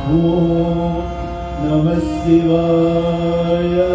Om Namah Shivaya.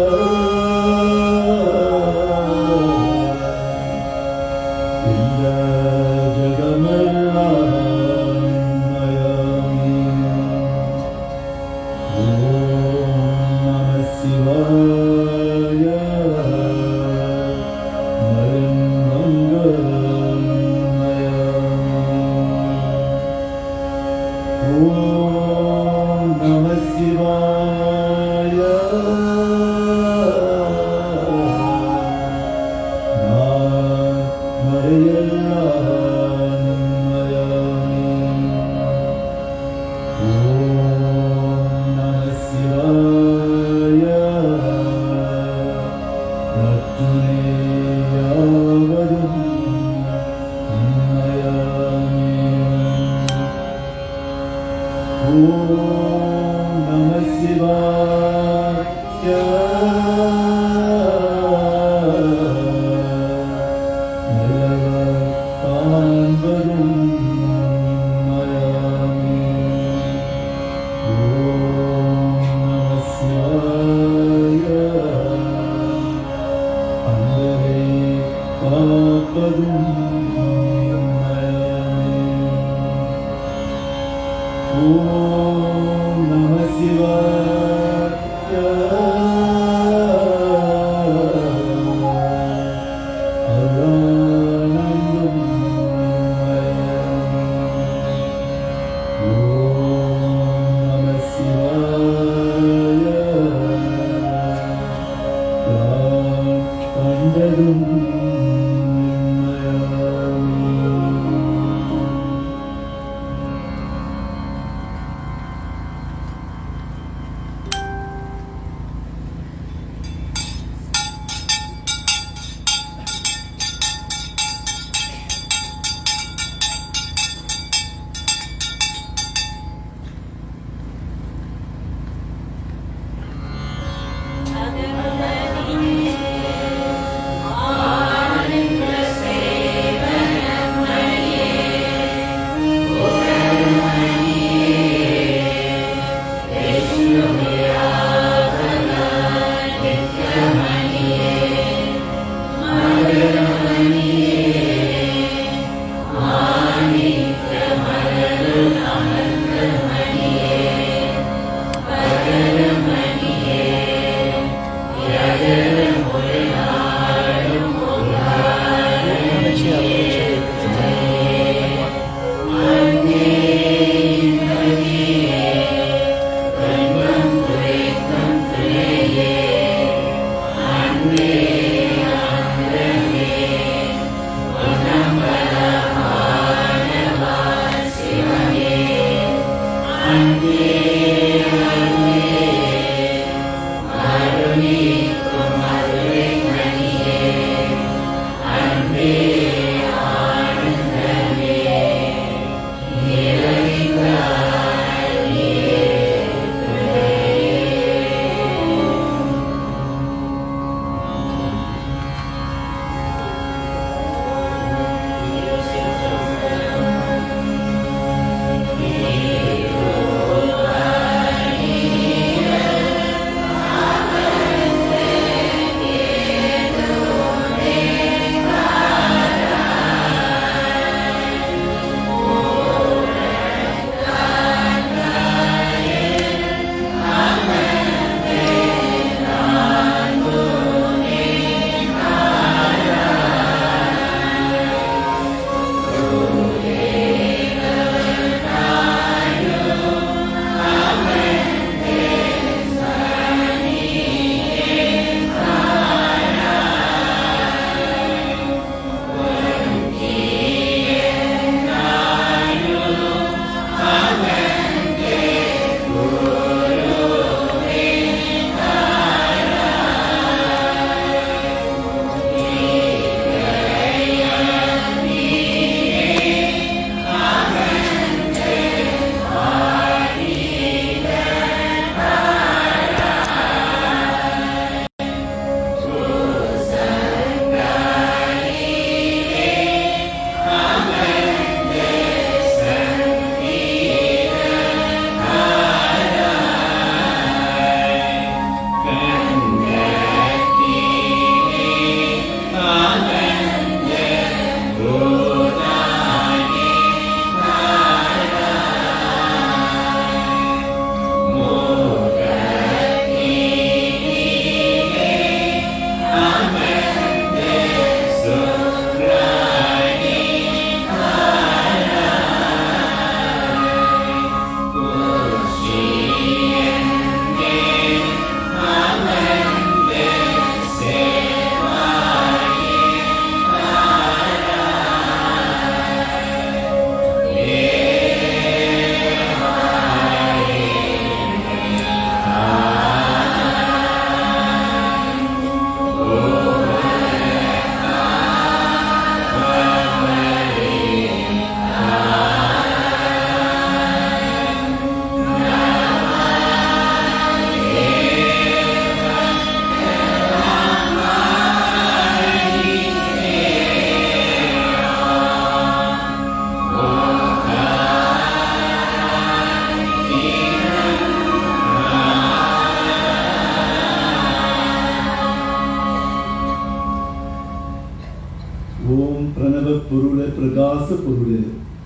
உல்லாச பொருளே,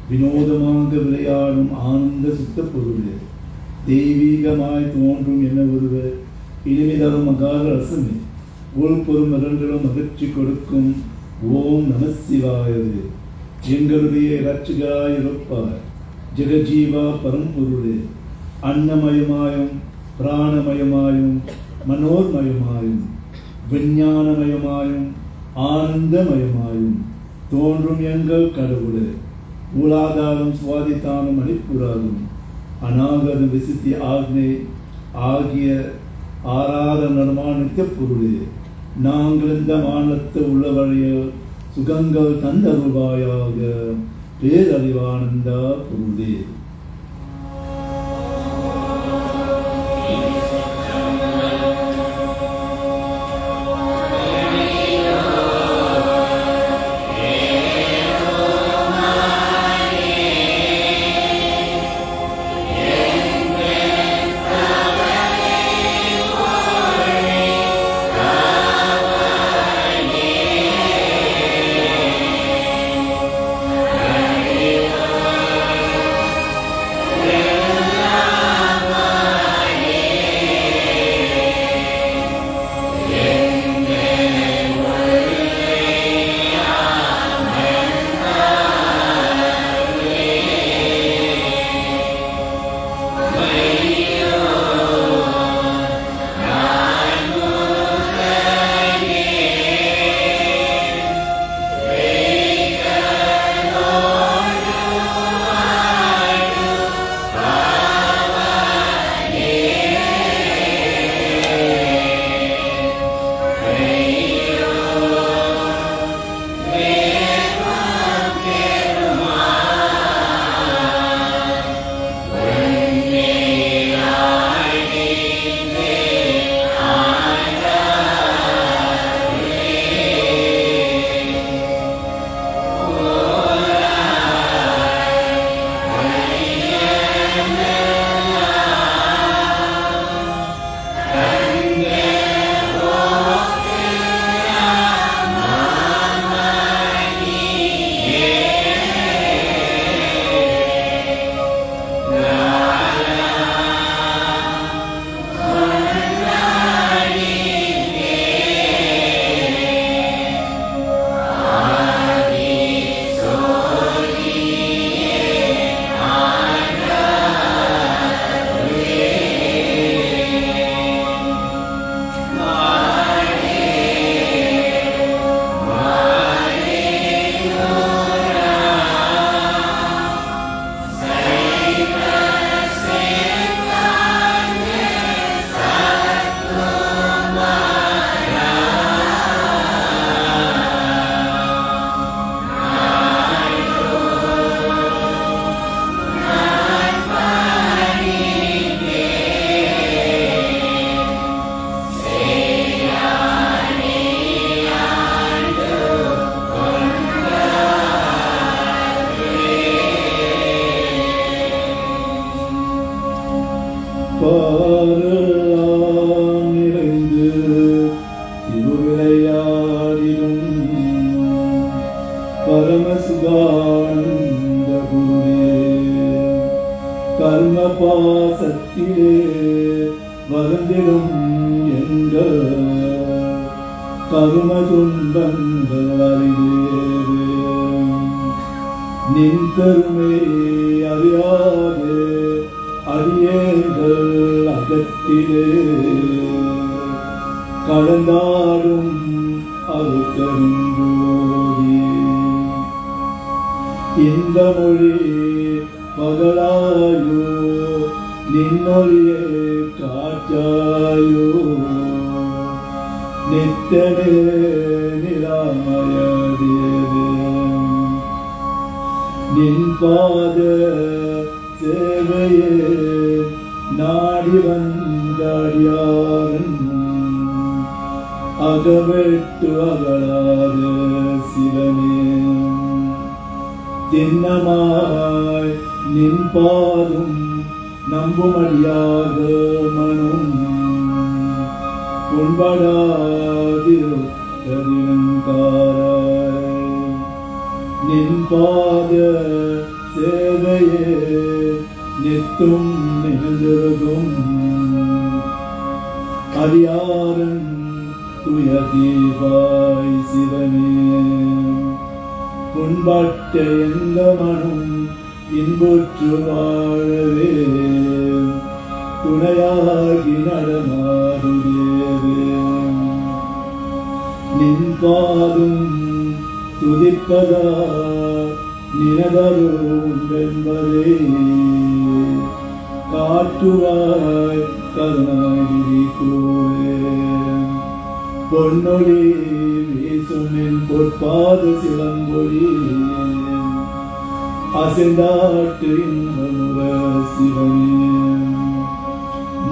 வினோதமாக விளையாடும் ஆனந்த சுத்த பொருளே, தெய்வீகமாய் தோன்றும் என்ன ஒருவர் இனிமை தரும் அகார ரசமே, உள்பொரும் மகன்களும் மகிழ்ச்சி கொடுக்கும் ஓம் நம சிவாயவே. எங்களுடைய இரட்சகராய் இருப்பார் ஜெகஜீவா பரம்பொருளே, அன்னமயமாயும் பிராணமயமாயும் மனோர்மயமாயும் விஞ்ஞானமயமாயும் ஆனந்தமயமாயும் தோன்றும் எங்கள் கடவுளே, மூலாதாரம் சுவாதித்தானும் அணிப்புறாலும் அநாகத விசித்தி ஆக்னே ஆகிய ஆறாத நிர்மாணித்த பொருளே, நாங்கள் இந்த மானத்தை உள்ள வழியில் சுகங்கள் தந்தருவாயாக பேரறிவானந்த பொருளே. நின் பாத சேவையே நித்தும் நிகழ்ந்திருக்கும் அடியாரன் துயதீவாய் சிவனே புண்பட்ட எந்த மனம் இன்புற்று வாழவே துணையாகி நடமாடுதேவே நின் பாதும் துதிப்பதா நினதருண்டென்பதே காட்டுவாய் கருணாகிரி கூவே பொன்னொழி வீசும் என் பொற்பாத சிலம்பொழி அசைந்தாட்டு இன்பமுற சிவனே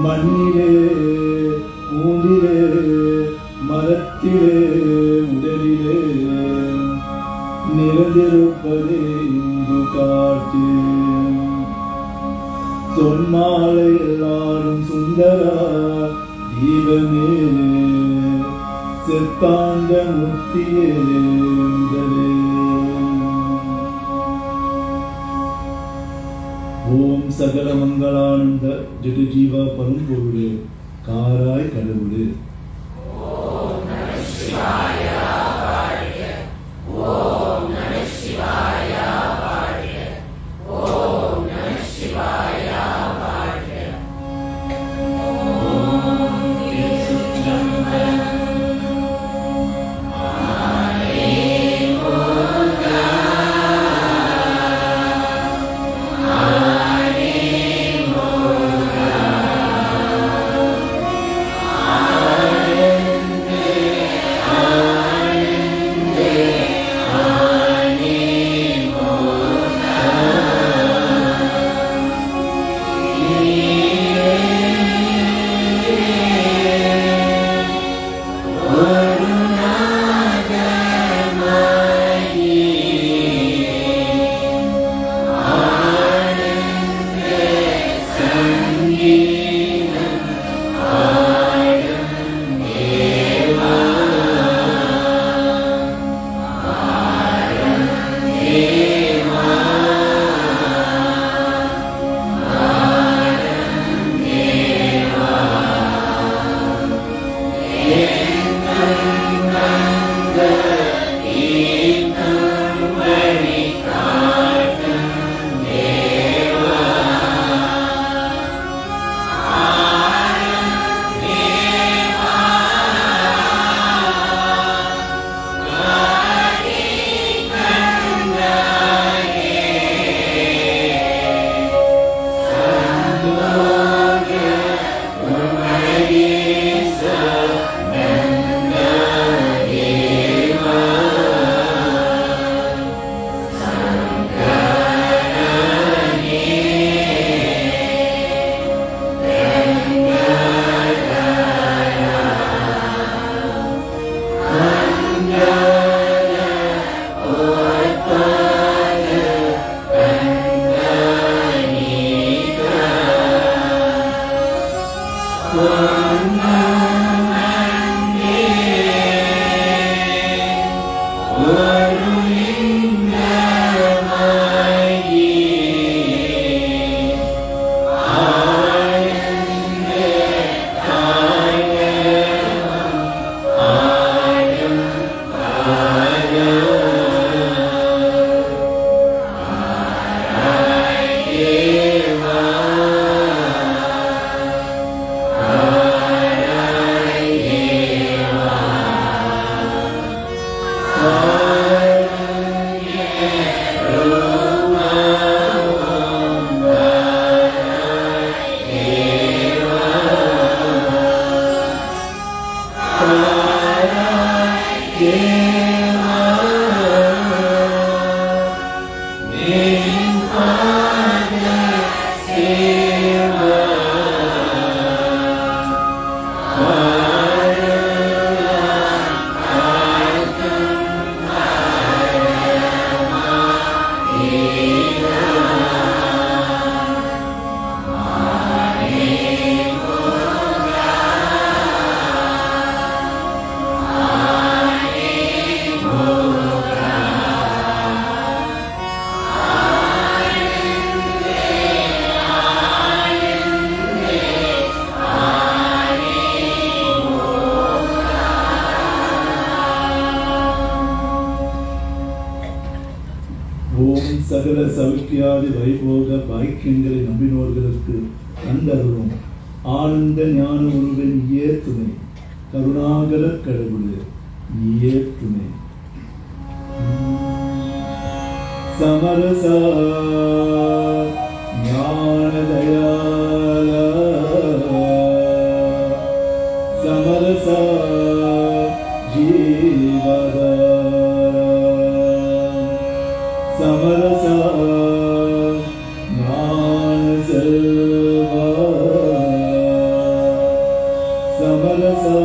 மண்ணிலே மூங்கிலே மரத்திலே முதலிலே நிறைந்திருப்பதே இங்கு காட்டு சொன்மாலை எல்லாரும் சுந்தரா தீபமே சித்தாந்த முத்தியே முதலே ஓம் சகல மங்களானந்த ஜெகஜீவா பரம்பொருளே காராய் கடவுளே Amen. சகல சௌக்கியாதி வைபோக பாக்கியங்களை நம்பினோர்களுக்கு தந்தருளும் ஆனந்த ஞான உருவன் நீயே துணை, கருணாகர கடவுளே நீயே துணை. சமரசா ஞான தயால சமரசா ஜீவதா சமரசா ஞான செல்வா சமரசா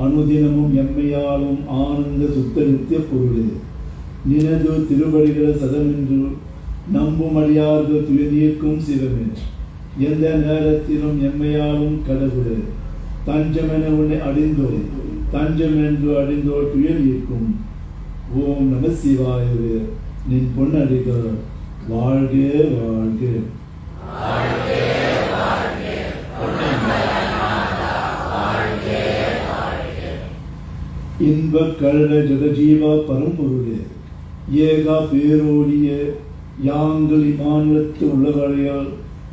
அனுதினமும் எம்மையாலும் ஆனந்த சுத்த நித்திய பொருளே நினது திருவடிகள் சதமென்று நம்பும் அடியார்கள் துயதீர்க்கும் சிவமே எந்த நேரத்திலும் எம்மையாலும் கடவுளே தஞ்சமென உன்னை அடைந்தோர் தஞ்சம் என்று அடைந்தோர் துயதீர்க்கும் ஓம் நம சிவாயவே நின் பொன்னடிகள் வாழ்க வாழ்க. இன்பக் கழல ஜெகஜீவா பரம்பொருளே, ஏகா பேரோடிய யாங்கள் இம்மாநிலத்து உள்ளவரையால்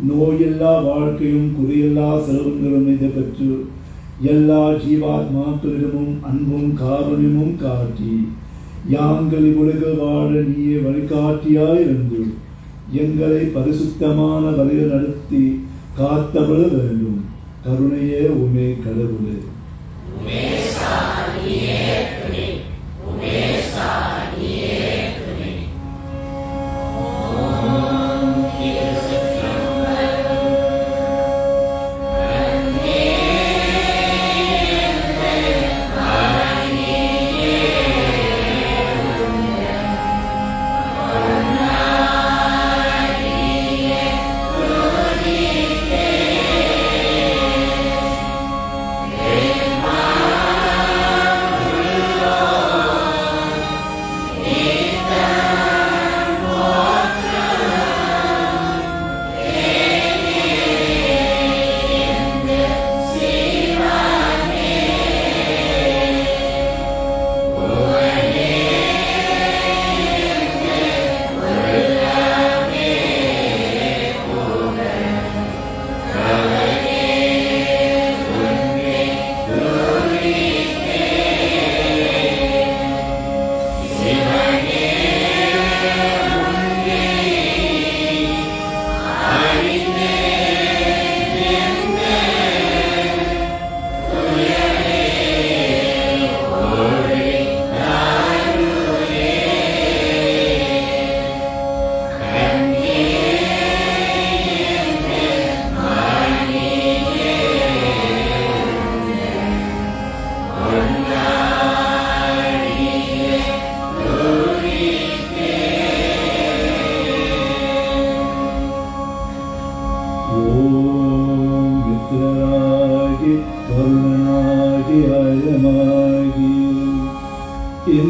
நோயெல்லா வாழ்க்கையும் குறையெல்லா செல்வங்களும் இதை பெற்று எல்லா ஜீவாத்மாக்களிடமும் அன்பும் காருண்யமும் காட்டி யாங்கள் இவ்வுலக வாழ நீயே வழிகாட்டியாயிருந்து எங்களை பரிசுத்தமான வழியில் நடத்தி காத்தவள வேண்டும். கருணையே உமே கடவுளே.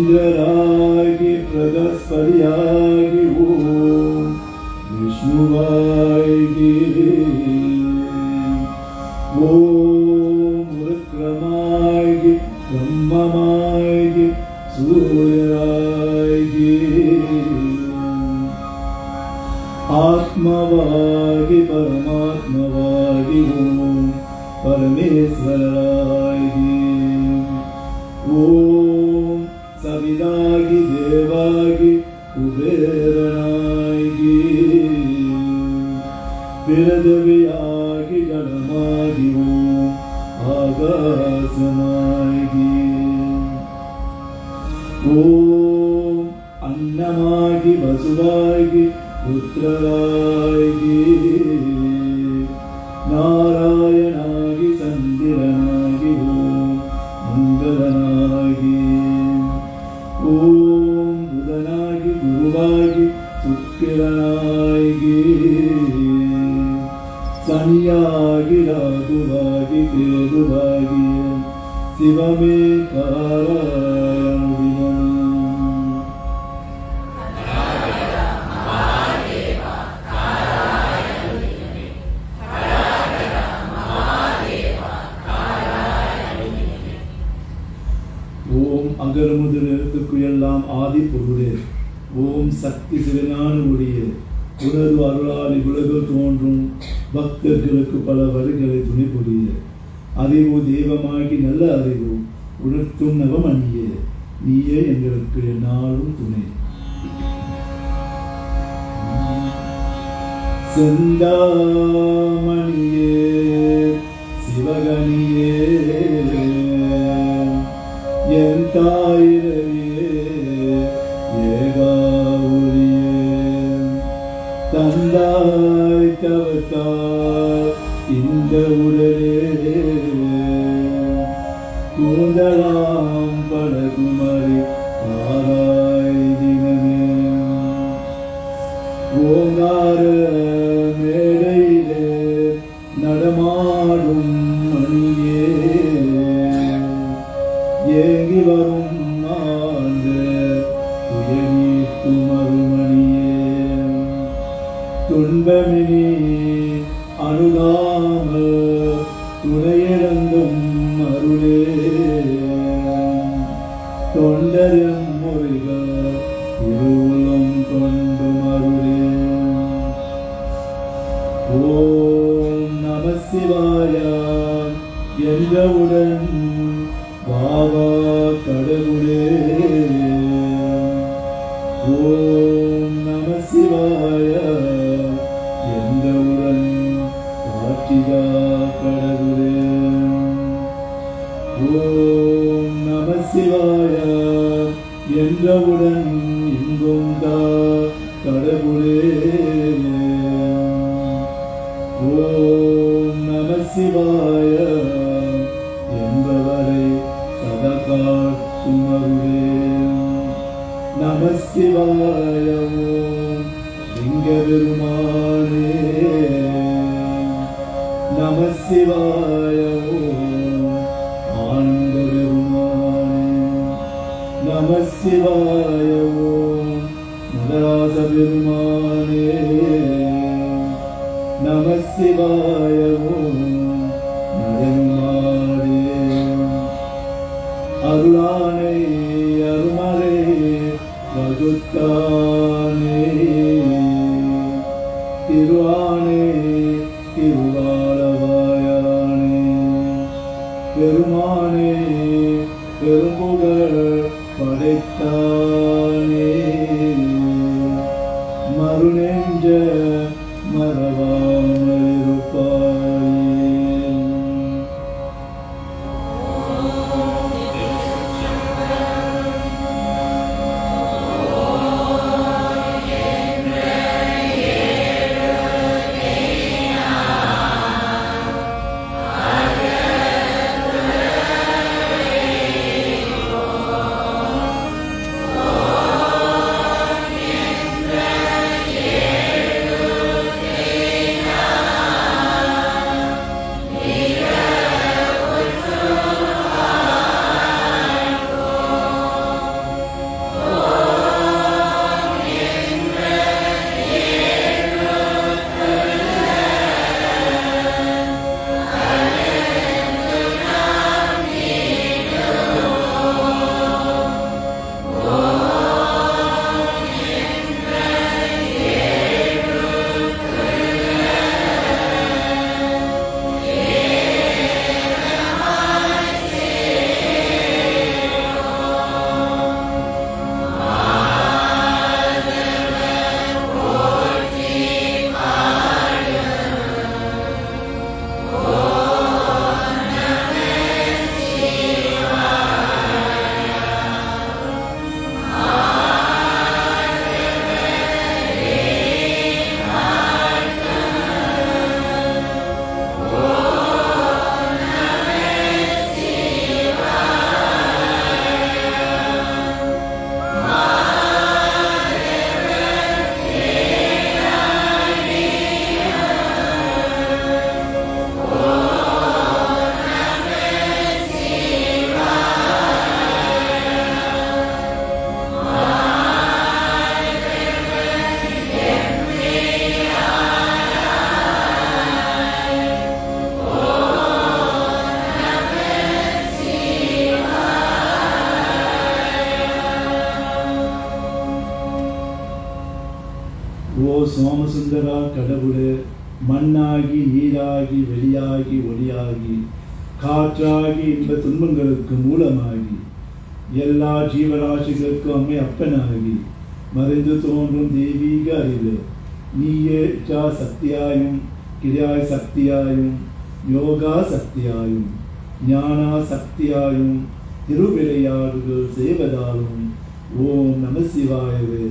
इंद्रागी प्रगस्पतियागी ओम विष्णुवागी ओम रुद्रमागी ब्रह्ममागी सूर्यागी आत्मवागी परमात्मवागी ओम परमेश्वरागी ओम सविदागी देवागी कुबेरनागी पृथ्वीयागी जलमागी ओम आकाशमागी ओम अन्नमागी वसुवागी पुत्ररागी नारायणागी संदिरनागी ओम मंगलनागी ओम बुधनागी गुरुवागी शुक्रनागी शनियागी राहुवागी केतुवागी शिवमे कारायणविनम् ஓம் அகரமுதல் எழுத்துக்கு எல்லாம் ஆதி பொருளே. ஓம் சக்தி சிவஞான ஒளியே. உனது அருளால் இவ்வுலகில் தோன்றும் பக்தர்களுக்கு பல வரிகளை துணை புரிய அறிவு தெய்வமாகி நல்ல அறிவு உணர்த்தும் நவமணியே. நீயே எங்களுக்கு எந்நாளும் துணை. செந்தாமணியே சிவகணியே என் தாயிரவியே ஏகாவுரியே தந்தாய் தவத்தாய் இந்த உடலே கூந்தலாம் படகுமரி ஆராய் தினமே ஓங்கார மேடையிலே நடமாடும் மணியே ஏங்கி வரும் ஆண்ட உயர்நீக்கும் அருமை நீ அணுகாமல் துணையிழந்தும் அருளே தொண்டரும் முருக திருவுள்ளம் கொண்டும் அருளே. ஓம் நம சிவாய என்றவுடன் பாபா கடவுளே. ஓம் நம சிவாய என்றவுடன் காட்சிதா கடவுளே. ஓம் நம சிவாய என்றவுடன் இன்பம் தா கடவுளே. ஓம் நம சிவாய என்பவரை சதா காட்டும் அருளே. நம சிவாய ஓம் லிங்க பெருமானே. நம சிவாய ஓம் ஆனந்த பெருமானே. நம சிவாய ஓம் நடராஜ பெருமானே. நம சிவாய ஓம் நடமாடே. அருளானை அருமறை வகுத்தானே. திருவானே திருவாளவாயானே. பெருமானே பெரும்புகழ் படைத்தானே. மறுநெஞ்ச மறவாமல் இருப்பாயே. ஓ சோமசுந்தரா கடவுளே, மண்ணாகி நீராகி வெளியாகி ஒளியாகி காற்றாகி இன்ப துன்பங்களுக்கு மூலமாகி எல்லா ஜீவராசிகளுக்கும் அம்மை அப்பனாகி மறைந்து தோன்றும் தெய்வீக அறிவு நீயே இச்சா சக்தியாயும் கிரியாய் சக்தியாயும் யோகா சக்தியாயும் ஞானா சக்தியாயும் திருவிளையாடுகள் செய்வதாலும் ஓம் நம சிவாயவே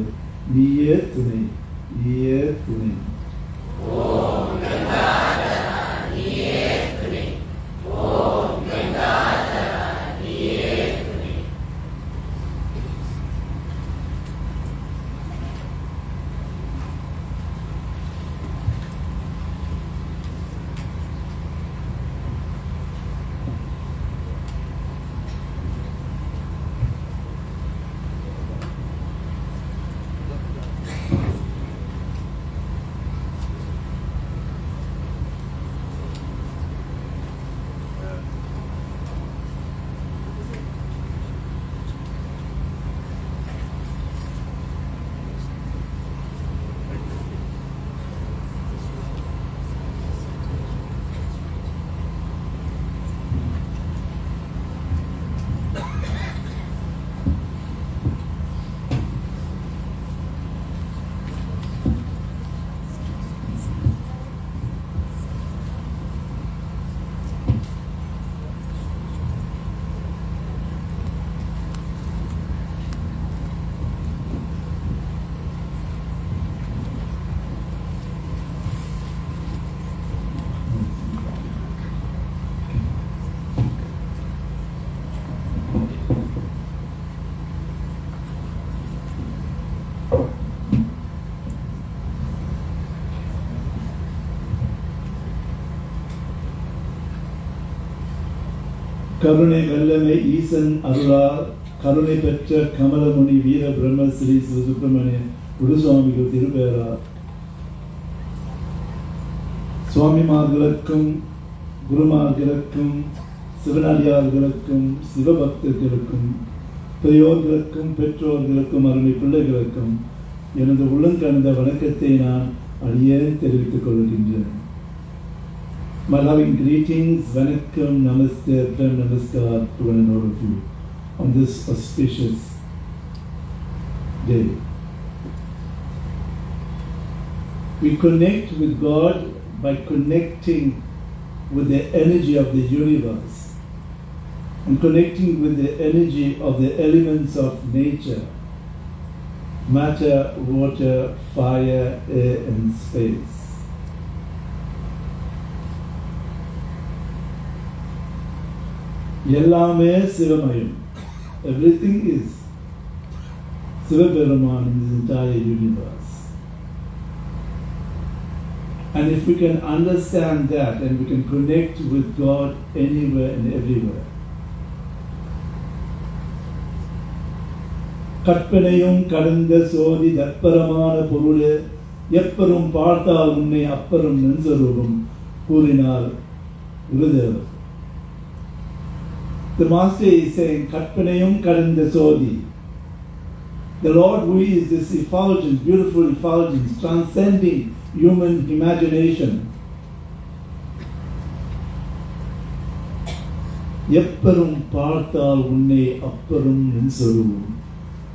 நீயே துணை. நீயே துணை. ஓம் கங்காதரா நீயே துணை. ஓம் கங்காதரா நீயே துணை. கருணை வெள்ளமை ஈசன் அருளால் கருணை பெற்ற கமலமுனி வீர பிரம்ம ஸ்ரீ சுப்பிரமணிய குருசுவாமிகள் திருப்பெயரால் சுவாமிமார்களுக்கும் குருமார்களுக்கும் சிவனடியார்களுக்கும் சிவபக்தர்களுக்கும் பெரியோர்களுக்கும் பெற்றோர்களுக்கும் அருமை பிள்ளைகளுக்கும் எனது உள்ளங்கணிந்த வணக்கத்தை நான் அடியேன் தெரிவித்துக் கொள்கின்றேன். My loving greetings, vanakkam, namaste, prem namaskar to one and all of you on this auspicious day. We connect with God by connecting with the energy of the universe and connecting with the energy of the elements of nature, matter, water, fire, air and space. எல்லாமே சிவமயம். Everything is Sivaperuman in this entire universe. And if we can understand that and we can connect with God anywhere and everywhere. கற்பனையும் கடந்த சோதி தற்பரமான பொருளே எப்பரும் பார்த்தால் உன்னை அப்பரும் நெஞ்சரூபம் கூறினார் குருதேவர். The master is saying, Katpanayam Karanda Sodi. The Lord who is this effulgence, beautiful effulgence, transcending human imagination. Yepparum Parthal Unne Apparum Ninsarum.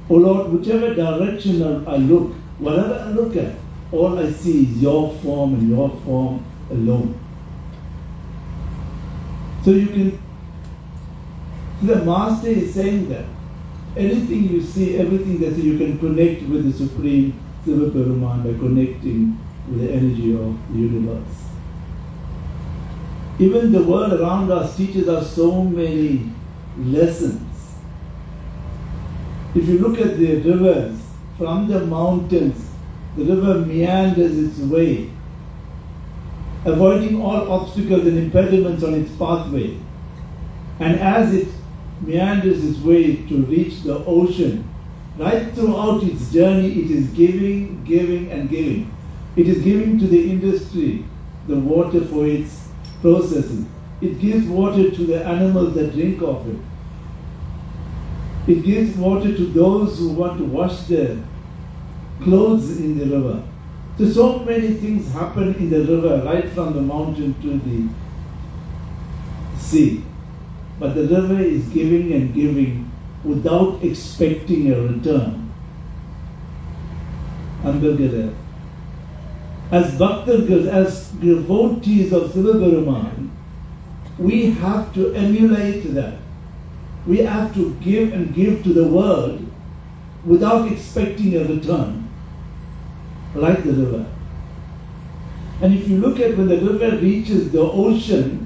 Oh Lord, whichever direction I look, whatever I look at, all I see is your form and your form alone. So you can The master is saying that anything you see, everything that you can connect with the Supreme Sivaperuman by connecting with the energy of the universe. Even the world around us teaches us so many lessons. If you look at the rivers from the mountains, the river meanders its way, avoiding all obstacles and impediments on its pathway. And as it meanders its way to reach the ocean, right throughout its journey it is giving, giving and giving. It is giving to the industry the water for its processing. It gives water to the animals that drink of it. It gives water to those who want to wash their clothes in the river. So many things happen in the river, right from the mountain to the sea. But the river is giving and giving without expecting a return. As Bhaktas, as devotees of Sivaperuman, we have to emulate that. We have to give and give to the world without expecting a return, like the river. And if you look at when the river reaches the ocean,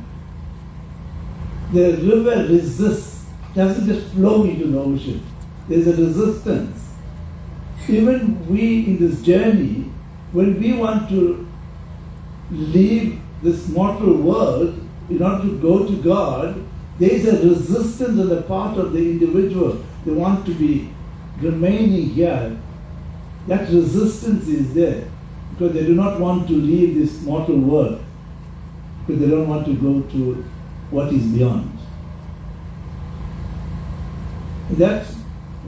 the river resists, doesn't just flow into the ocean. There's a resistance. Even we in this journey, when we want to leave this mortal world in order to go to God, there is a resistance on the part of the individual. They want to be remaining here. That resistance is there because they do not want to leave this mortal world, because they don't want to go to what is beyond. That's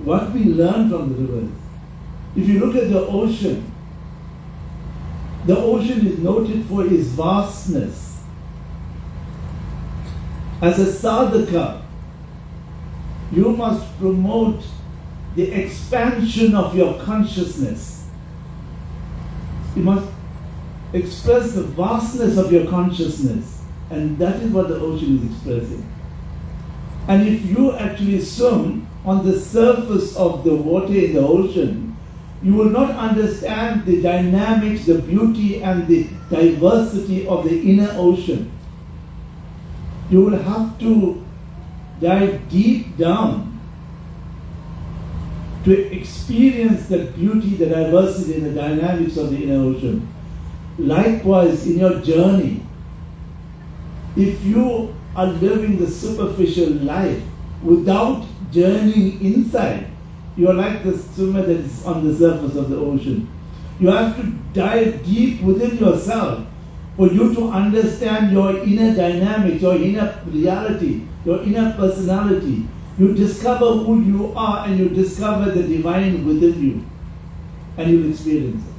what we learn from the rivers. If you look at the ocean is noted for its vastness. As a sadhaka, you must promote the expansion of your consciousness. You must express the vastness of your consciousness. And that is what the ocean is expressing. And if you actually swim on the surface of the water in the ocean, you will not understand the dynamics, the beauty and the diversity of the inner ocean. You will have to dive deep down to experience that beauty, the diversity and the dynamics of the inner ocean. Likewise, in your journey, if you are living the superficial life without journeying inside. You are like the swimmer that is on the surface of the ocean. You have to dive deep within yourself for you to understand your inner dynamics, your inner reality, your inner personality. You discover who you are and you discover the divine within you. And you'll experience it.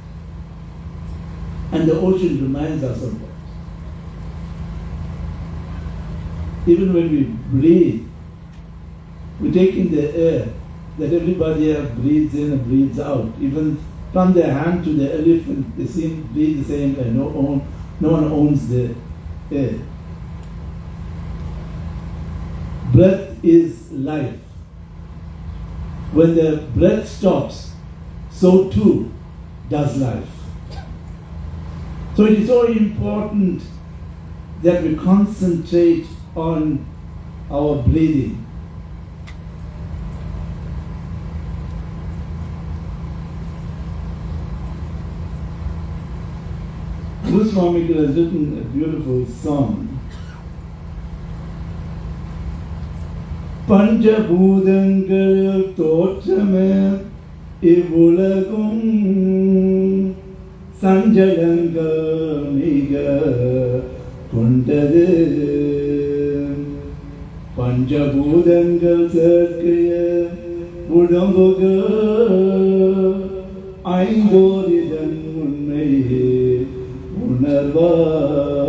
And the ocean reminds us of that. Even when we breathe, we take in the air that everybody else breathes in and breathes out. Even from their hand to the elephant, they seem to breathe the same way. No one owns the air. Breath is life. When the breath stops, so too does life. So it is so important that we concentrate on our breathing. Guru Swami has written a beautiful song. பஞ்சபூதங்கள் தோற்றமே இவ்வுலகும் சஞ்சலங்கள் மிக கொண்டது பஞ்சபூதங்கள் சேர்க்கைய உடம்புகள் ஐந்தோரிதன் உண்மையே உணர்வார்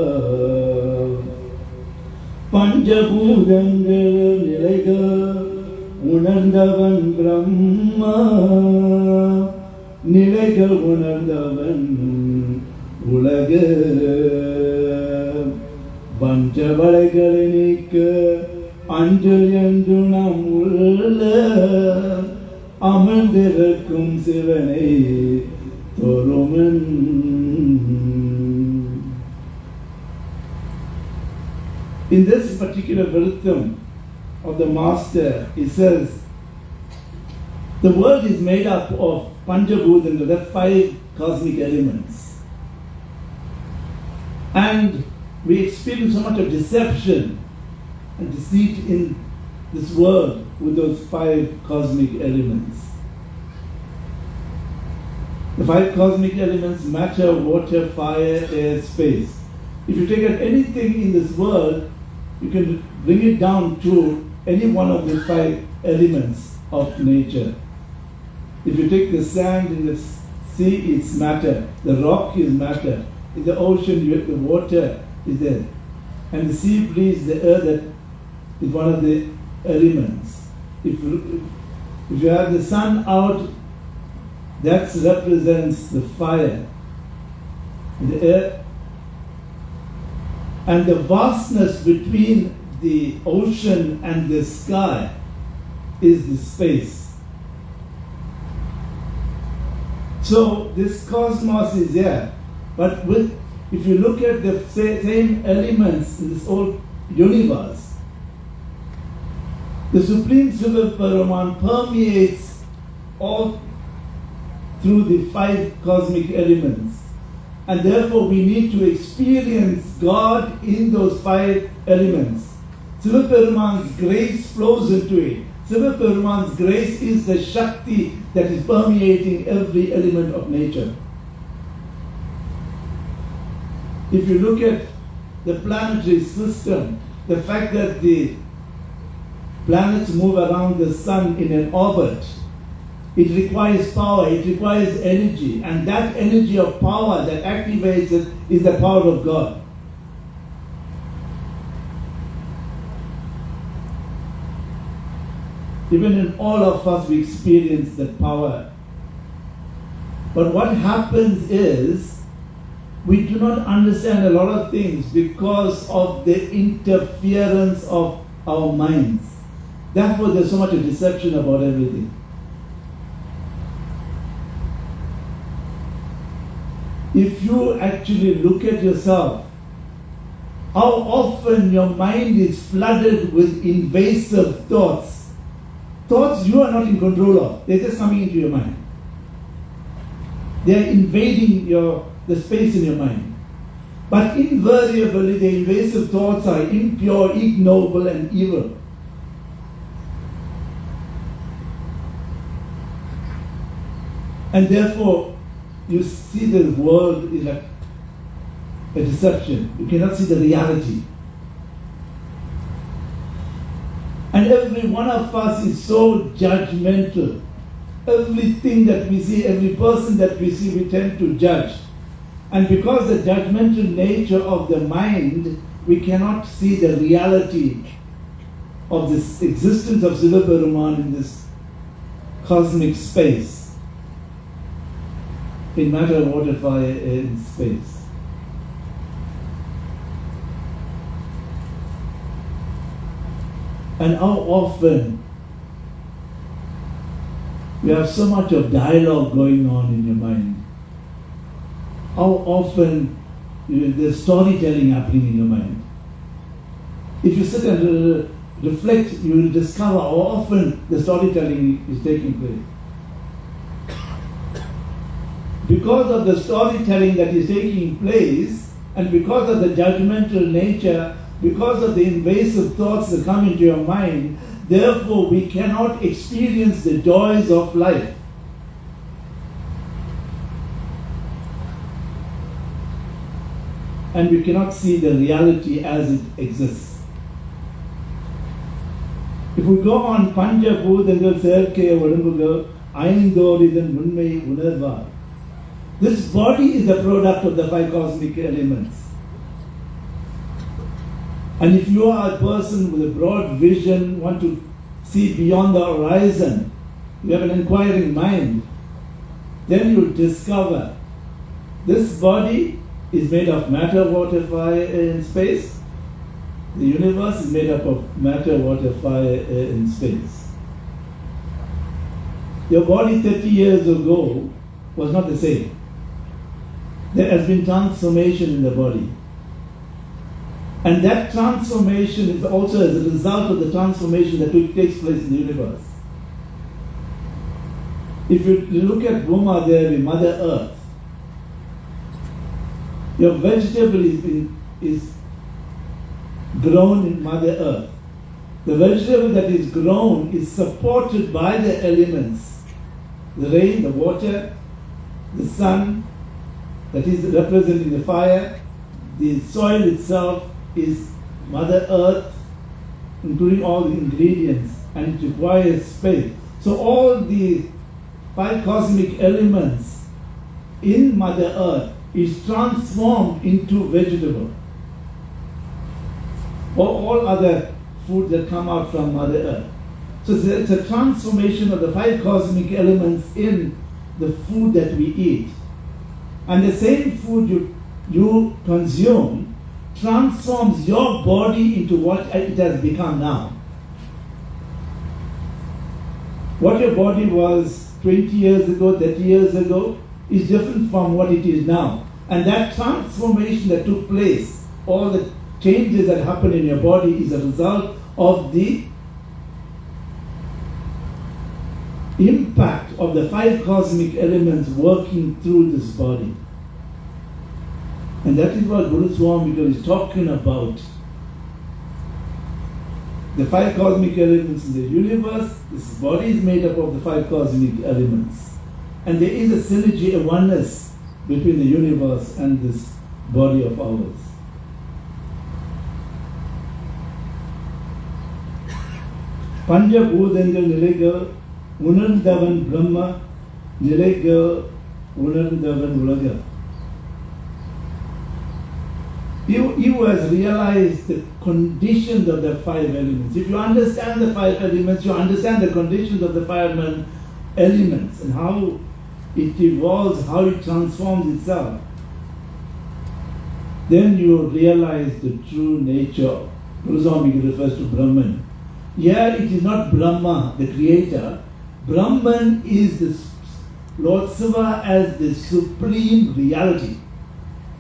பஞ்சபூதங்கள் நிலைகள் உணர்ந்தவன் பிரம்மா நிலைகள் உணர்ந்தவன் உலக பஞ்சவளைகளை நீக்க அஞ்சல் என்று நாம் உள்ள அமர்ந்திருக்கும் சிவனை தொழுமன். In this particular rhythm of the master, he says, the world is made up of Panchabhutanga, the 5 cosmic elements. And we experience so much of deception and deceit in this world with those 5 cosmic elements. The 5 cosmic elements: matter, water, fire, air, space. If you take out anything in this world, you can bring it down to any one of the 5 elements of nature. If you take the sand in the sea, it's matter. The rock is matter. In the ocean, you have the water is there. And the sea breeze, the air, that is one of the elements. If you have the sun out, that represents the fire. The air. And the vastness between the ocean and the sky is the space. So this cosmos is there, but if you look at the same elements in this whole universe, the Supreme Siva Paraman permeates all through the 5 cosmic elements. And therefore we need to experience God in those 5 elements. Sivaperuman's grace flows into it. Sivaperuman's grace is the Shakti that is permeating every element of nature. If you look at the planetary system, the fact that the planets move around the sun in an orbit, it requires power, it requires energy, and that energy of power that activates it is the power of God. Even in all of us, we experience that power. But what happens is, we do not understand a lot of things because of the interference of our minds. Therefore, there's so much deception about everything. If you actually look at yourself, how often your mind is flooded with invasive thoughts. Thoughts you are not in control of. They're just coming into your mind. They are invading the space in your mind. But invariably the invasive thoughts are impure, ignoble and evil. And therefore you see the world is like a deception. You cannot see the reality. And every one of us is so judgmental. Everything that we see, every person that we see, we tend to judge. And because the judgmental nature of the mind, we cannot see the reality of this existence of Sivaperuman in this cosmic space, in matter, water, fire, air, in space. And how often you have so much of dialogue going on in your mind. How often there's storytelling happening in your mind. If you sit and reflect, you will discover how often the storytelling is taking place. Because of the storytelling that is taking place, and because of the judgmental nature, because of the invasive thoughts that come into your mind, therefore we cannot experience the joys of life. And we cannot see the reality as it exists. If we go on Panja Bhudangal Serkaya Vadambugal, Aindoridan Munmai Unarvar. This body is a product of the five cosmic elements. And if you are a person with a broad vision, want to see beyond the horizon, you have an inquiring mind, then you discover this body is made of matter, water, fire, air, and space. The universe is made up of matter, water, fire, air, and space. Your body 30 years ago was not the same. There has been transformation in the body. And that transformation is also as a result of the transformation that takes place in the universe. If you look at Bhuma Devi, Mother Earth, your vegetable is grown in Mother Earth. The vegetable that is grown is supported by the elements. The rain, the water, the sun, that is representing the fire. The soil itself is Mother Earth, including all the ingredients, and it requires space. So all the five cosmic elements in Mother Earth is transformed into vegetable, or all other food that come out from Mother Earth. So it's a transformation of the five cosmic elements in the food that we eat. And the same food you consume transforms your body into what it has become now. What your body was 20 years ago, 30 years ago, is different from what it is now. And that transformation that took place, all the changes that happen in your body, is a result of the impact of the five cosmic elements working through this body. And that is what Guru Swami is talking about. The five cosmic elements in the universe, this body is made up of the five cosmic elements. And there is a synergy, a oneness between the universe and this body of ours. Panja Bhudangal Nilega, Unardavan Brahma, Nilega, Unardavan Ulaga. You has realized the conditions of the five elements. If you understand the five elements, you understand the conditions of the five elements and how it evolves, how it transforms itself. Then you realize the true nature. Guru Swami refers to Brahman. Here it is not Brahma, the creator. Brahman is the Lord Shiva as the supreme reality.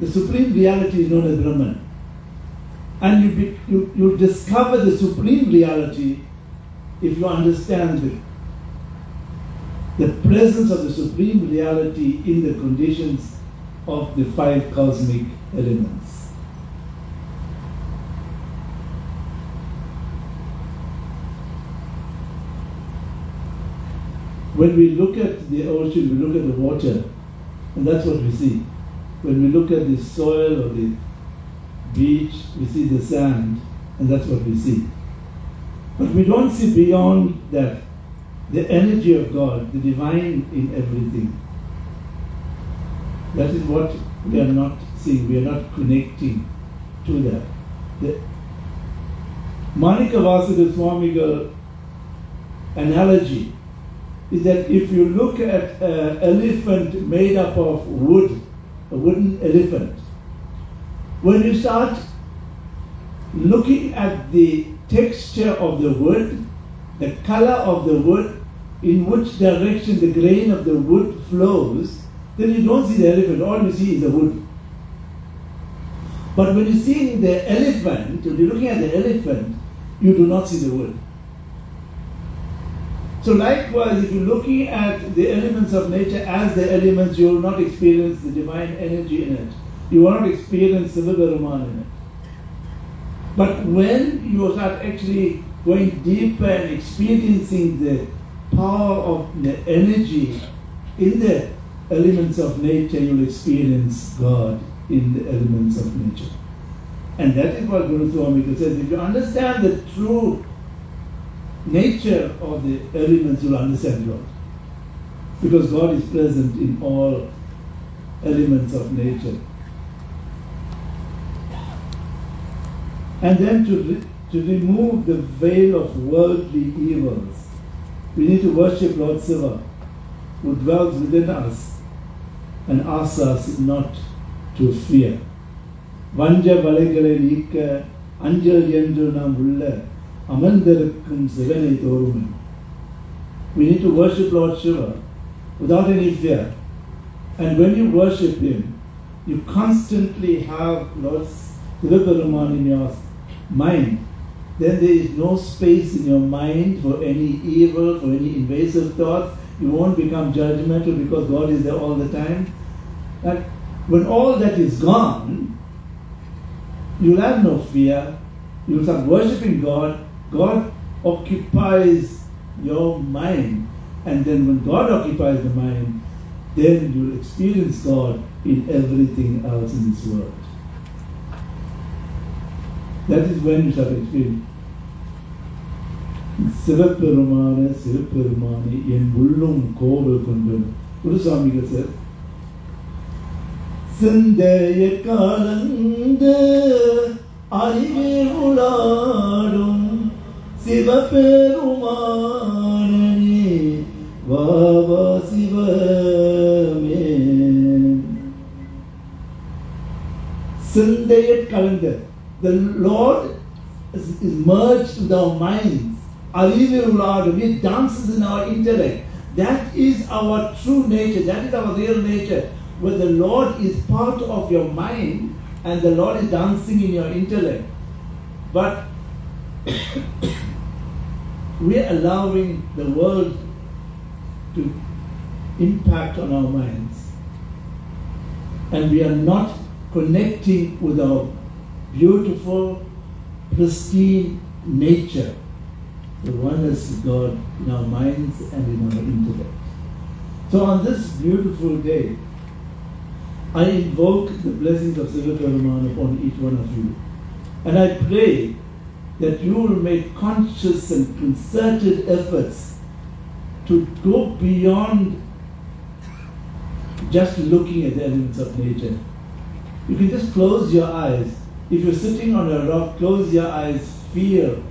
The supreme reality is known as Brahman. And you discover the supreme reality if you understand the presence of the supreme reality in the conditions of the five cosmic elements. When we look at the ocean, we look at the water, and that's what we see. When we look at the soil or the beach, we see the sand, and that's what we see. But we don't see beyond that the energy of God, the divine in everything. That is what we are not seeing. We are not connecting to that. The Manika Vasudha Swamigal analogy is that if you look at an elephant made up of wood, a wooden elephant, when you start looking at the texture of the wood, the color of the wood, in which direction the grain of the wood flows, then you don't see the elephant, all you see is the wood. But when you see the elephant, when you're looking at the elephant, you do not see the wood. So likewise, if you're looking at the elements of nature as the elements, you will not experience the divine energy in it. You will not experience Sivaperuman in it. But when you start actually going deeper and experiencing the power of the energy in the elements of nature, you will experience God in the elements of nature. And that is what Guru Swamika says. If you understand the true nature of the elements, you will understand God. Because God is present in all elements of nature. And then to remove the veil of worldly evils, we need to worship Lord Siva, who dwells within us and asks us not to fear. Vanja Valagale Nika, Angel Yendrunam Ulla, Amandarakam Sivane Thoruman. We need to worship Lord Shiva without any fear. And when you worship Him, you constantly have Lord Sivaperuman in your mind. Then there is no space in your mind for any evil, for any invasive thoughts. You won't become judgmental because God is there all the time. And when all that is gone, you'll have no fear. You'll start worshipping God. God occupies your mind. And then when God occupies the mind, then you'll experience God in everything else in this world. That is when you start experiencing. Sivaperumane, Sivaperumane, yen ullum koval kondu. Guru Swamika said, Sindaya kalanda arive uladum Sivaperumane Vava Sivame. Sindaya kalanda. The Lord is merged with our minds. It dances in our intellect. That is our true nature. That is our real nature. Where the Lord is part of your mind and the Lord is dancing in your intellect. But we are allowing the world to impact on our minds. And we are not connecting with our beautiful, pristine nature, the oneness of God in our minds and in our intellect. So on this beautiful day, I invoke the blessings of Sivaperuman upon each one of you. And I pray that you will make conscious and concerted efforts to go beyond just looking at the elements of nature. You can just close your eyes. If you're sitting on a rock, close your eyes, feel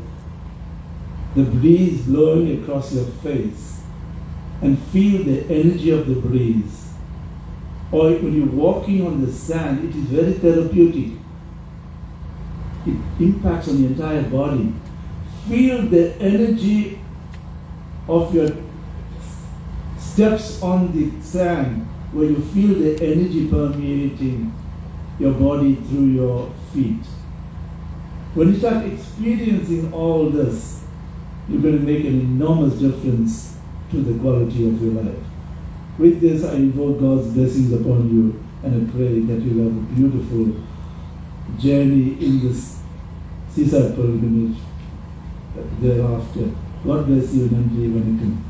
the breeze blowing across your face and feel the energy of the breeze. Or when you're walking on the sand, it is very therapeutic. It impacts on the entire body. Feel the energy of your steps on the sand, where you feel the energy permeating your body through your feet. When you start experiencing all this, you're going to make an enormous difference to the quality of your life. With this, I invoke God's blessings upon you, and I pray that you'll have a beautiful journey in this Seaside pilgrimage thereafter. God bless you, Nandri Vanakkam.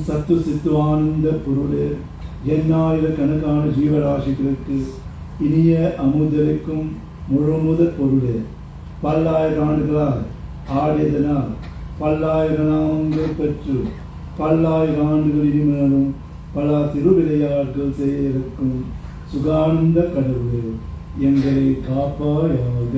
சத்து சித்துவானந்த பொருளே, எண்ணாயிரக்கணக்கான ஜீவராசிகளுக்கு இனிய அமுதலுக்கும் முழுமுதற் பொருளே, பல்லாயிரம் ஆண்டுகளாக ஆடியதனால் பல்லாயிரம் பெற்று பல்லாயிரம் ஆண்டுகள் இனிமேலும் பல திருவிளையாட்கள் செய்ய இருக்கும் சுகானந்த கடவுளே, எங்களை காப்பாயாக.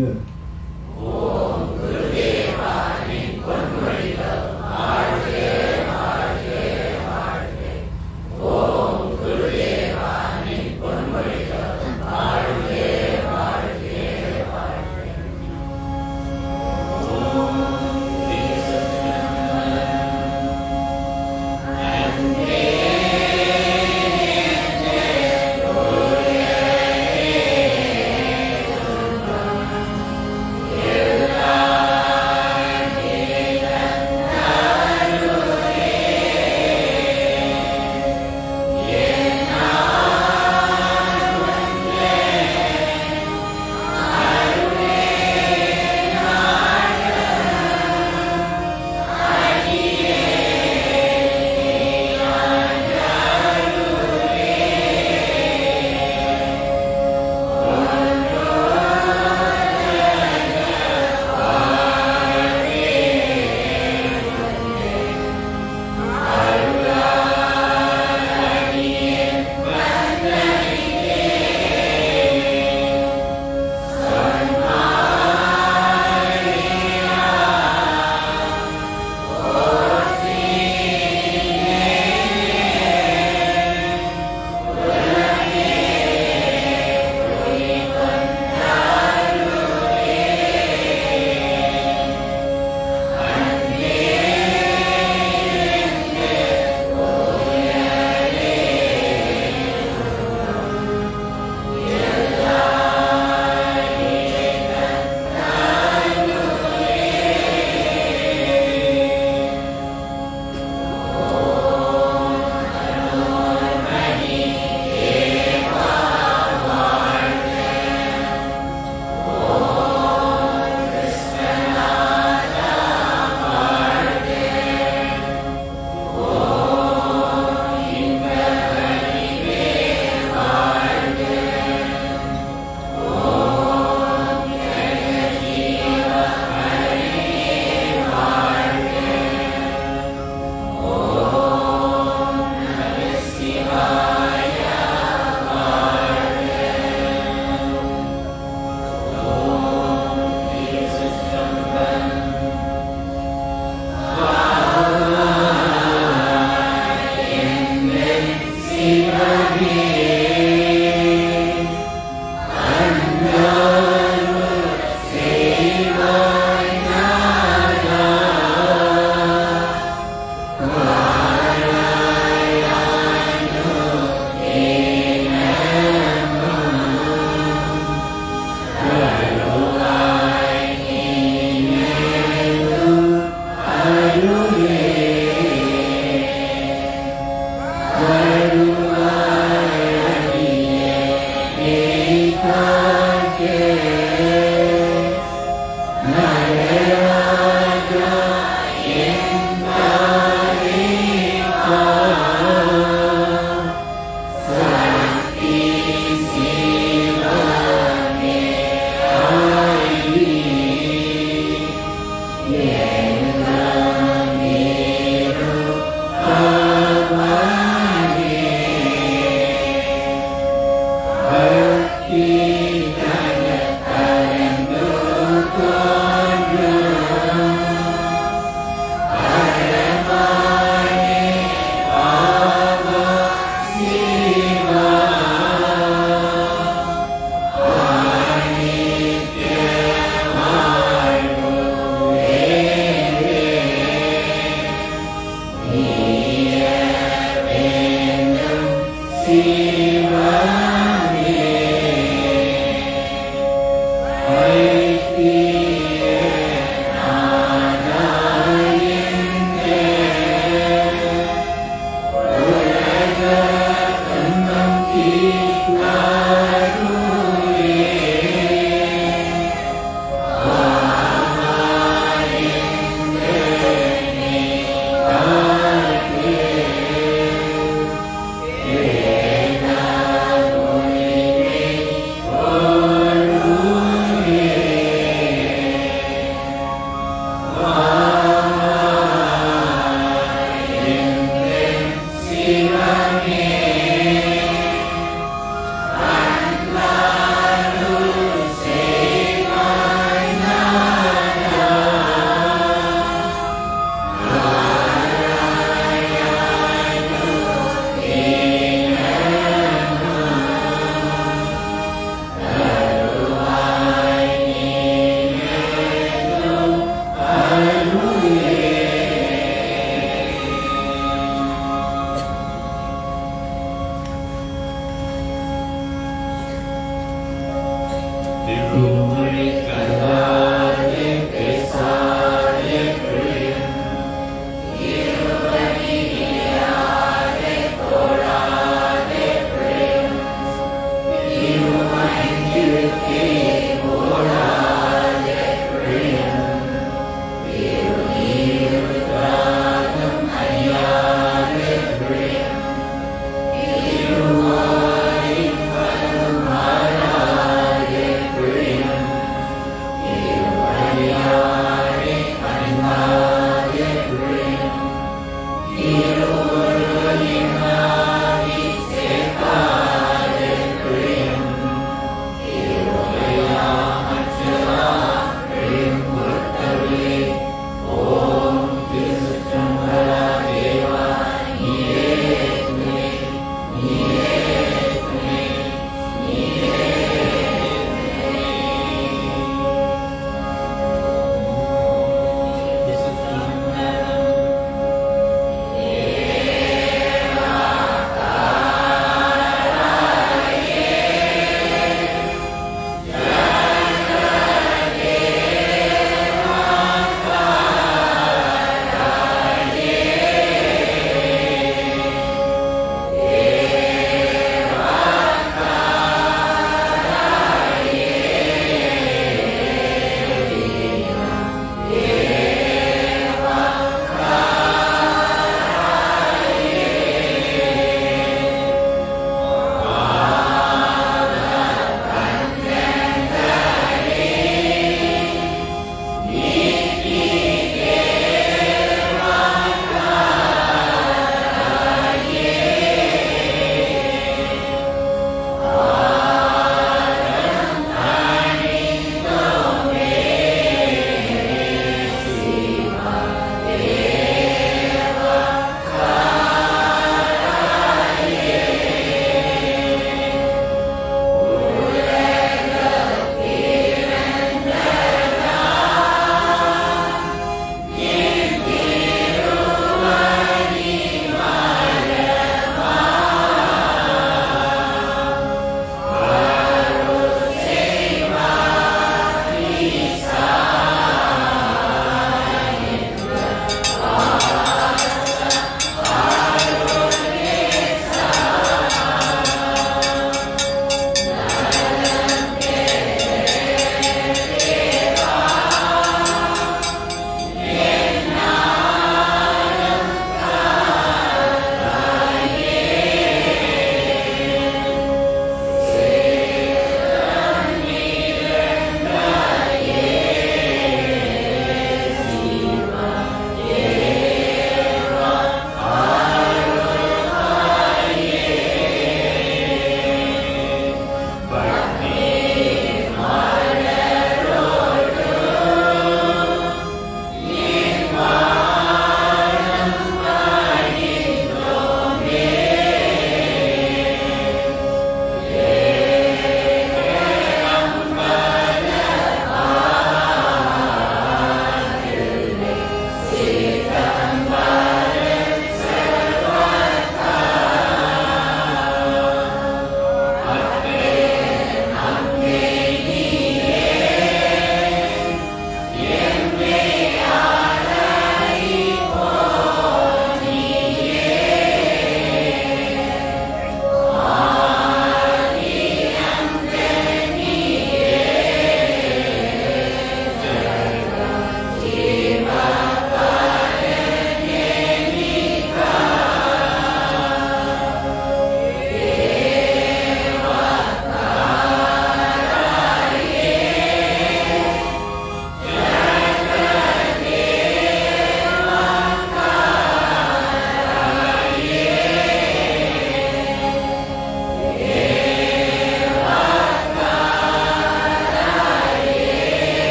Amen.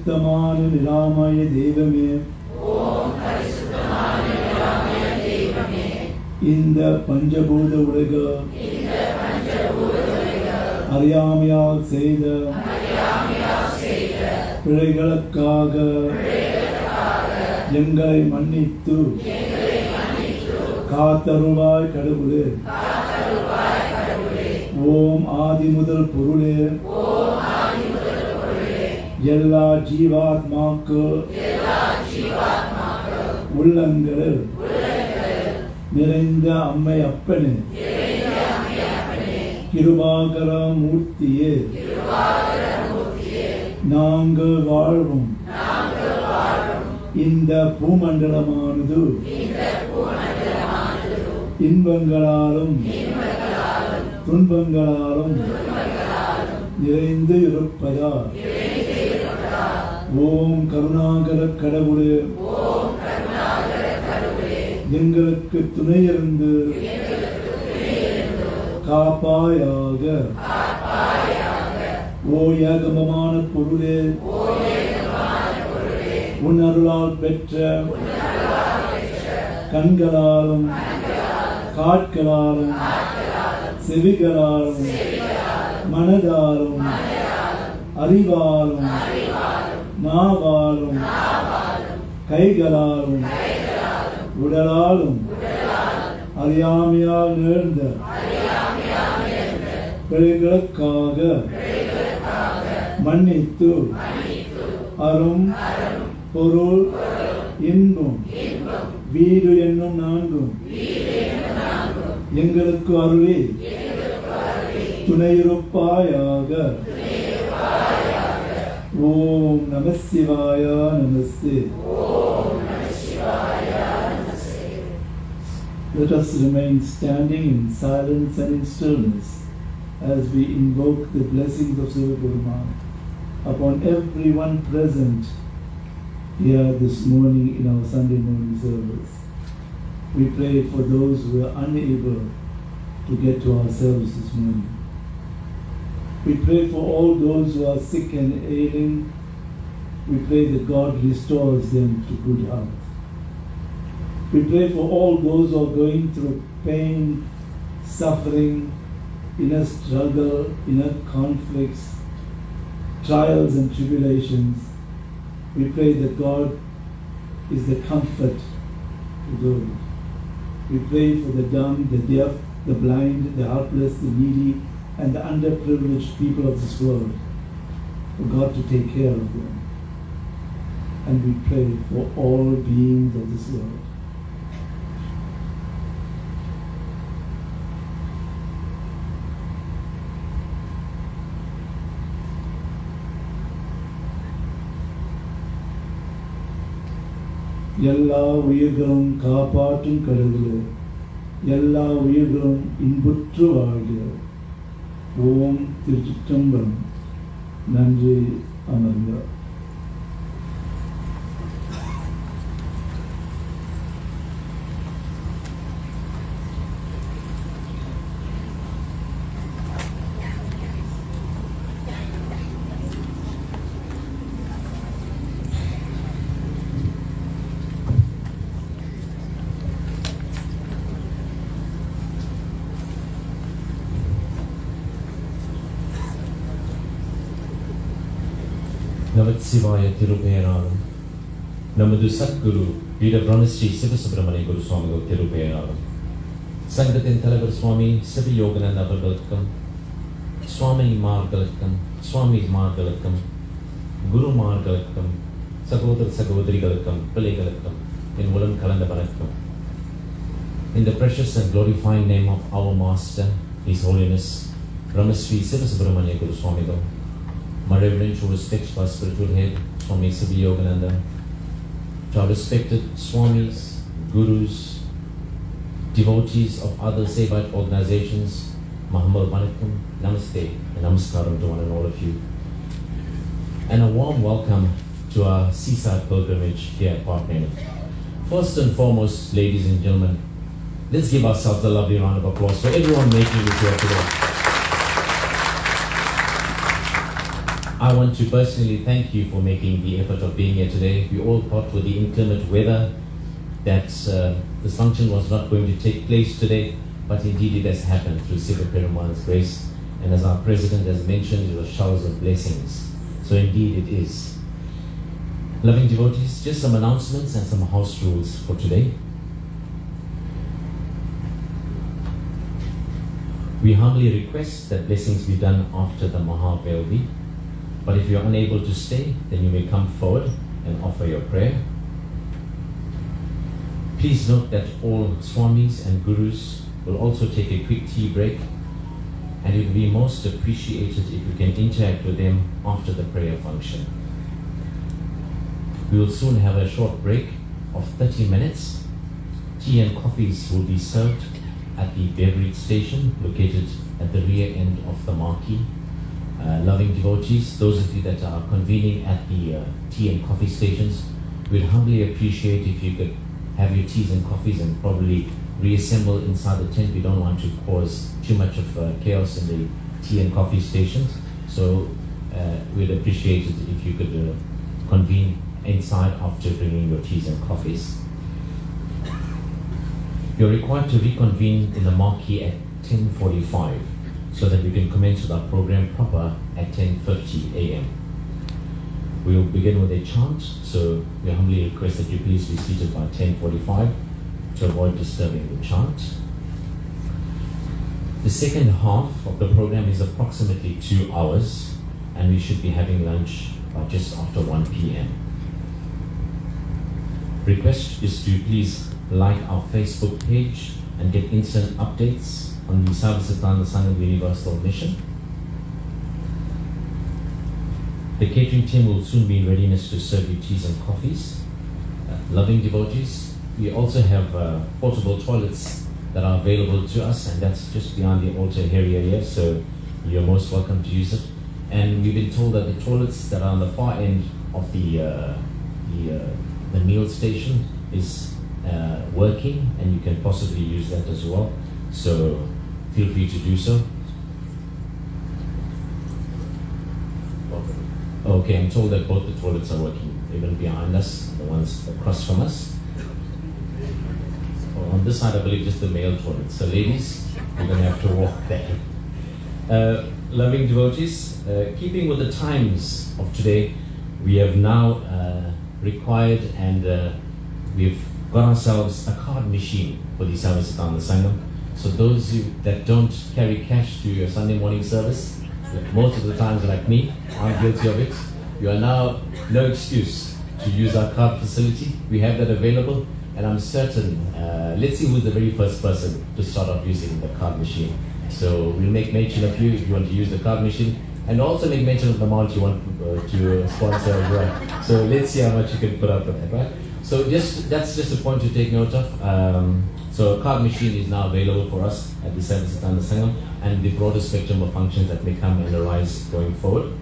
பரிசுத்தமான நிராமய தெய்வமே, இந்த பஞ்சபூத உலக அறியாமையால் செய்த பிழைகளுக்காக எங்களை மன்னித்து காத்தருள்வாய் கடவுளே. ஓம் ஆதி முதல் பொருளே, எல்லா ஜீவாத்மாக்கள் உள்ளங்களில் நிறைந்த அம்மை அப்பனே, கிருபாகர மூர்த்தியே, நாங்கள் வாழும் இந்த பூமண்டலமானது இன்பங்களாலும் துன்பங்களாலும் நிறைந்து இருப்பதால் ஓம் கருணாகர கடவுளே, எங்களுக்கு துணையிருந்து காப்பாயாக. ஓ ஏகமமான பொருளே, உன் அருளால் பெற்ற கண்களாலும் காட்களாலும் செவிகளாலும் மனதாலும் அறிவாலும் நாவாலும் கைகளாலும் உடலாலும் அறியாமையால் நேர்ந்த பிழைகளுக்காக மன்னித்து அரும் பொருள் இன்பம் வீடு என்னும் நான்கும் எங்களுக்கு அருளி துணையிருப்பாயாக. ஓம் நம சிவாய நமஸ்தே. Let us remain standing in silence and in stillness as we invoke the blessings of Saiva upon everyone present here this morning in our Sunday morning service. We pray for those who are unable to get to ourselves this morning. We pray for all those who are sick and ailing. We pray that God restores them to good health. We pray for all those who are going through pain, suffering, inner struggle, inner conflicts, trials and tribulations. We pray that God is the comfort to those. We pray for the dumb, the deaf, the blind, the helpless, the needy, and the underprivileged people of this world, for God to take care of them. And we pray for all beings of this world. எல்லா உயிர்களும் காப்பாற்றும் கடவுளே, எல்லா உயிர்களும் இன்புற்று வாழ்க. ஓம் திருச்சிற்றம்பலம். நன்றி. அமர்க. நமச்சிவாய திருப்பெயராலும் நமது சத்குரு பீட பிரம்மஸ்ரீ சிவசுப்பிரமணிய குரு சுவாமிகள் திருப்பெயராலும் சங்கத்தின் தலைவர் சுவாமி சிவயோகனந்த் அவர்களுக்கும் சுவாமிமார்களுக்கும் குருமார்களுக்கும் சகோதர சகோதரிகளுக்கும் பிள்ளைகளுக்கும் என் உடன் கலந்த வணக்கம். In the precious and glorifying name of our Master, His Holiness Brahmasri Sivasubramanya Guru Swamigal, my reverential respects to our spiritual head, Swami Siva Yogananda, to our respected Swamis, Gurus, devotees of other Seaside organizations, Mahamal Vanakkam, Namaste, and Namaskaram to one and all of you. And a warm welcome to our Seaside pilgrimage here at Park Native. First and foremost, ladies and gentlemen, let's give ourselves a lovely round of applause for everyone making it here today. I want to personally thank you for making the effort of being here today. We all thought with the inclement weather that this function was not going to take place today, but indeed it has happened through Siva Perumal's grace. And as our president has mentioned, it was showers of blessings. So indeed it is. Loving devotees, just some announcements and some house rules for today. We humbly request that blessings be done after the Mahavelvi. But if you're unable to stay, then you may come forward and offer your prayer. Please note that all Swamis and Gurus will also take a quick tea break, and it would be most appreciated if you can interact with them after the prayer function. We will soon have a short break of 30 minutes. Tea and coffees will be served at the beverage station located at the rear end of the marquee. Loving devotees, those of you that are convening at the tea and coffee stations, we'd humbly appreciate if you could have your teas and coffees and probably reassemble inside the tent. We don't want to cause too much of chaos in the tea and coffee stations. So we'd appreciate it if you could convene inside after bringing your teas and coffees. You're required to reconvene in the marquee at 10:45 so that we can commence with our program proper at 10:50 a.m. We will begin with a chant, so we humbly request that you please be seated by 10:45 to avoid disturbing the chant. The second half of the program is approximately 2 hours, and we should be having lunch by just after 1 p.m. Request is to please like our Facebook page and get instant updates on the Saiva Sangam Universal Mission. The catering team will soon be in readiness to serve you teas and coffees. Loving devotees, we also have portable toilets that are available to us, and that's just beyond the altar area here, so you're most welcome to use it. And we've been told that the toilets that are on the far end of the meal station is working, and you can possibly use that as well. So feel free to do so. Okay, I'm told that both the toilets are working, even behind us, the ones across from us. On this side, I believe just the male toilet. So ladies, you're going to have to walk there. Loving devotees, keeping with the times of today, we have now required and we've got ourselves a card machine for the Sithantha Sangam. So those that don't carry cash to your Sunday morning service, most of the times like me, I'm guilty of it. You are now no excuse to use our card facility. We have that available, and I'm certain, let's see who's the very first person to start off using the card machine. So we'll make mention of you if you want to use the card machine, and also make mention of the amount you want to sponsor as well. So let's see how much you can put up with that, right? So that's just a point to take note of. So a card machine is now available for us at the Sithantha Sangam, and the broader spectrum of functions that may come and arise going forward.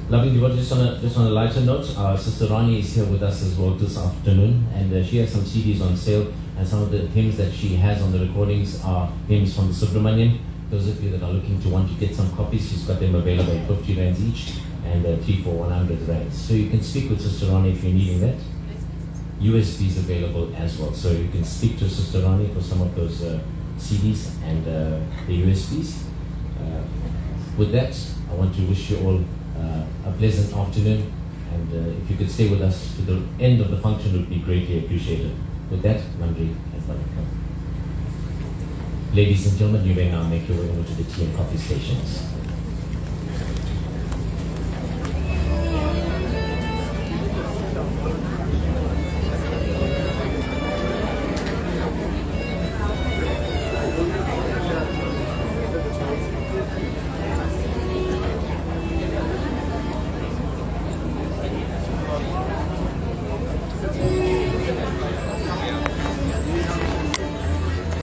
Loving devotees, just on a lighter note, our sister Rani is here with us as well this afternoon, and she has some CDs on sale, and some of the hymns that she has on the recordings are hymns from the Subramanian. Those of you that are looking to want to get some copies, she's got them available at 50 rands each, and 3 for 100 rands. So you can speak with Sister Rani if you're needing that. USB is available as well, so you can speak to Sister Rani for some of those CDs and the USBs. With that, I want to wish you all a pleasant afternoon, and if you could stay with us to the end of the function, it would be greatly appreciated. With that, Nandri and Welcome. Ladies and gentlemen, you may now make your way over to the tea and coffee stations.